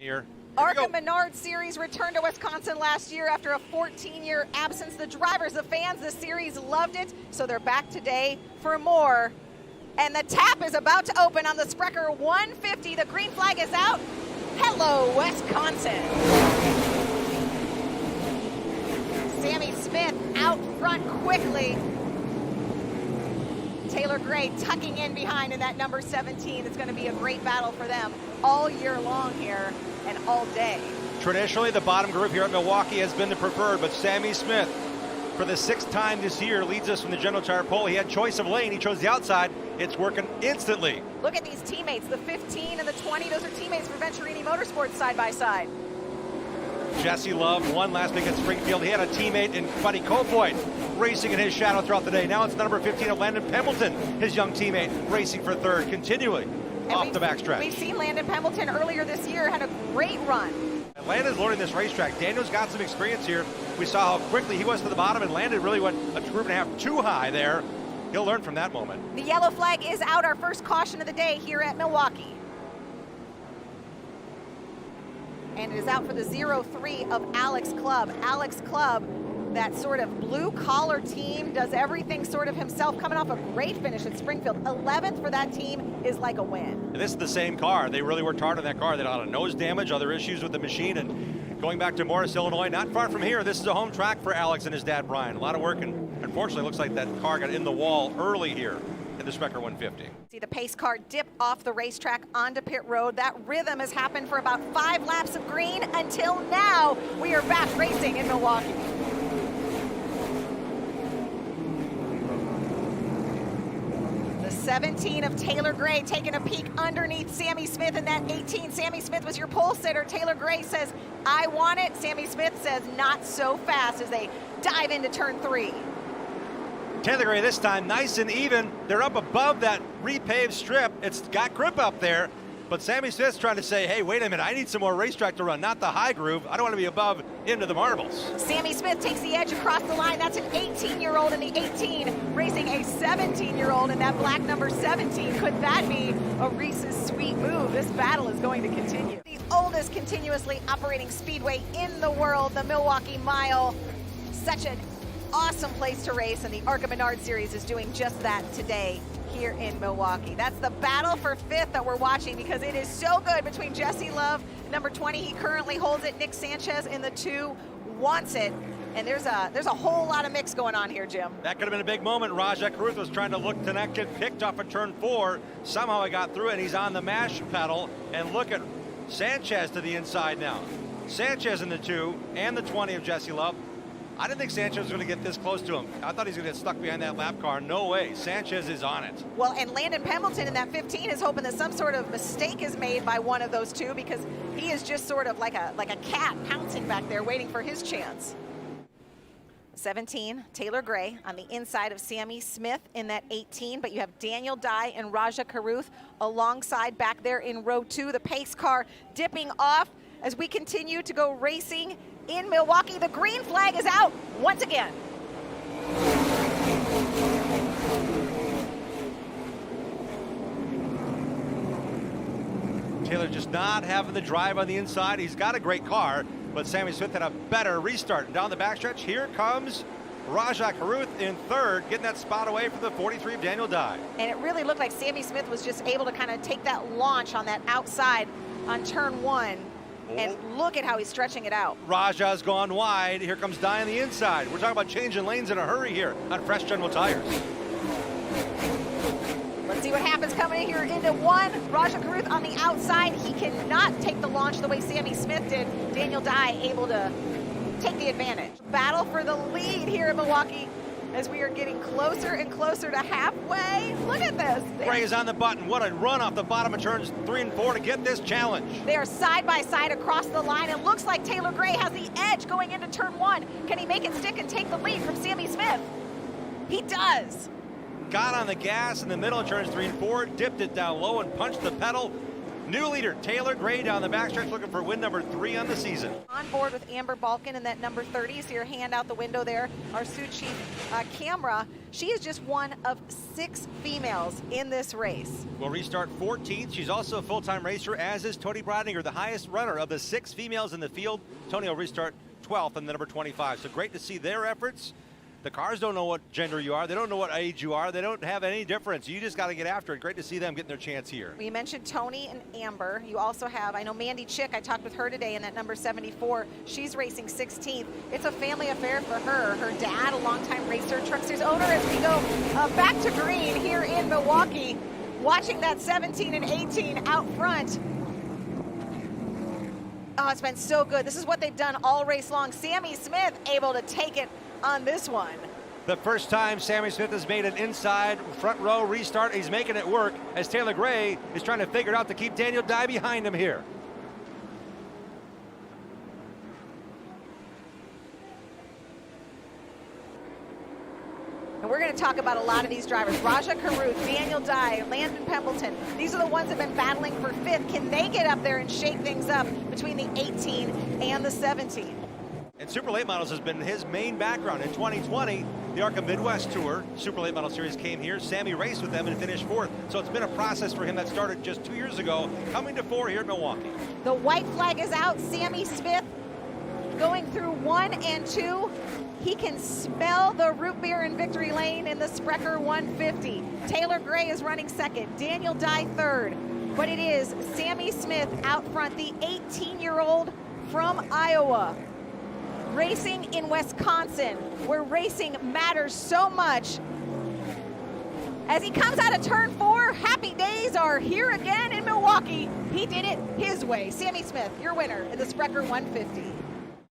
Here. ARCA Menards Series returned to Wisconsin last year after a 14-year absence. The drivers, the fans, the series loved it, so they're back today for more. And the tap is about to open on the Sprecher 150. The green flag is out. Hello, Wisconsin. Sammy Smith out front quickly. Taylor Gray tucking in behind in that number 17. It's going to be a great battle for them all year long here and all day. Traditionally, the bottom group here at Milwaukee has been the preferred, but Sammy Smith, for the 6th time this year, leads us from the General Tire poll. He had choice of lane. He chose the outside. It's working instantly. Look at these teammates, the 15 and the 20. Those are teammates for Venturini Motorsports side by side. Jesse Love won last week at Springfield. He had a teammate in Buddy Kofoid racing in his shadow throughout the day. Now it's number 15 of Landon Pembleton, his young teammate, racing for third, continually off the backstretch. We've seen Landon Pembleton earlier this year, had a great run. And Landon's learning this racetrack. Daniel's got some experience here. We saw how quickly he was to the bottom, and Landon really went a group and a half too high there. He'll learn from that moment. The yellow flag is out, our first caution of the day here at Milwaukee. And it is out for the 0-3 of Alex Club. Alex Club, that sort of blue-collar team, does everything sort of himself, coming off a great finish at Springfield. 11th for that team is like a win. And this is the same car. They really worked hard on that car. They had a lot of nose damage, other issues with the machine, and going back to Morris, Illinois, not far from here, this is a home track for Alex and his dad, Brian. A lot of work, and unfortunately, it looks like that car got in the wall early here in the Sprecher 150. See the pace car dip off the racetrack onto pit road. That rhythm has happened for about 5 laps of green until now. We are back racing in Milwaukee. The 17 of Taylor Gray taking a peek underneath Sammy Smith in that 18. Sammy Smith was your pole sitter. Taylor Gray says, I want it. Sammy Smith says, not so fast, as they dive into turn 3. Taylor Gray this time nice and even. They're up above that repaved strip. It's got grip up there, but Sammy Smith's trying to say, hey, wait a minute, I need some more racetrack to run, not the high groove. I don't want to be above into the marbles. Sammy Smith takes the edge across the line. That's an 18-year-old in the 18 racing a 17-year-old in that black number 17. Could that be a Reese's sweet move? This battle is going to continue. The oldest continuously operating speedway in the world, the Milwaukee Mile. Such an awesome place to race, and the ARCA Menards Series is doing just that today here in Milwaukee. That's the battle for 5th that we're watching, because it is so good between Jesse Love, number 20, he currently holds it. Nick Sanchez in the 2 wants it, and there's a whole lot of mix going on here, Jim. That could have been a big moment. Rajah Caruth was trying to look to not get picked off at turn 4. Somehow he got through, and he's on the mash pedal, and look at Sanchez to the inside now. Sanchez in the 2 and the 20 of Jesse Love. I didn't think Sanchez was going to get this close to him. I thought he was going to get stuck behind that lap car. No way. Sanchez is on it. Well, and Landon Pembleton in that 15 is hoping that some sort of mistake is made by one of those two, because he is just sort of like a cat pouncing back there waiting for his chance. 17, Taylor Gray on the inside of Sammy Smith in that 18, but you have Daniel Dye and Rajah Caruth alongside back there in row 2. The pace car dipping off as we continue to go racing in Milwaukee. The green flag is out once again. Taylor just not having the drive on the inside. He's got a great car, but Sammy Smith had a better restart. And down the backstretch, here comes Rajah Caruth in 3rd, getting that spot away from the 43 of Daniel Dye. And it really looked like Sammy Smith was just able to kind of take that launch on that outside on turn 1. And look at how he's stretching it out. Rajah's gone wide. Here comes Dye on the inside. We're talking about changing lanes in a hurry here on Fresh General Tires. Let's see what happens coming in here into 1. Rajah Caruth on the outside. He cannot take the launch the way Sammy Smith did. Daniel Dye able to take the advantage. Battle for the lead here in Milwaukee as we are getting closer and closer to halfway. Look at this. Gray is on the button. What a run off the bottom of turns 3 and 4 to get this challenge. They are side by side across the line. It looks like Taylor Gray has the edge going into turn 1. Can he make it stick and take the lead from Sammy Smith? He does. Got on the gas in the middle of turns 3 and 4, dipped it down low and punched the pedal. New leader, Taylor Gray down the backstretch looking for win number 3 on the season. On board with Amber Balkin in that number 30. See her hand out the window there. Our Sioux Chief camera. She is just one of 6 females in this race. Will restart 14th. She's also a full-time racer, as is Tony Brodninger, the highest runner of the 6 females in the field. Tony will restart 12th in the number 25. So great to see their efforts. The cars don't know what gender you are. They don't know what age you are. They don't have any difference. You just got to get after it. Great to see them getting their chance here. We mentioned Tony and Amber. You also have, I know Mandy Chick, I talked with her today in that number 74. She's racing 16th. It's a family affair for her. Her dad, a longtime racer, truck series owner, as we go back to green here in Milwaukee, watching that 17 and 18 out front. Oh, it's been so good. This is what they've done all race long. Sammy Smith able to take it on this one. The first time Sammy Smith has made an inside front row restart. He's making it work as Taylor Gray is trying to figure it out to keep Daniel Dye behind him here. And we're going to talk about a lot of these drivers. Raja Caruth, Daniel Dye, Landon Pembleton. These are the ones that have been battling for 5th. Can they get up there and shake things up between the 18 and the 17? And Super Late Models has been his main background. In 2020, the ARCA Midwest Tour, Super Late Model Series came here. Sammy raced with them and finished 4th. So it's been a process for him that started just 2 years ago, coming to 4 here at Milwaukee. The white flag is out. Sammy Smith going through 1 and 2. He can smell the root beer in victory lane in the Sprecher 150. Taylor Gray is running 2nd. Daniel Dye 3rd. But it is Sammy Smith out front, the 18-year-old from Iowa. Racing in Wisconsin, where racing matters so much. As he comes out of turn 4, happy days are here again in Milwaukee. He did it his way. Sammy Smith, your winner in the Sprecher 150.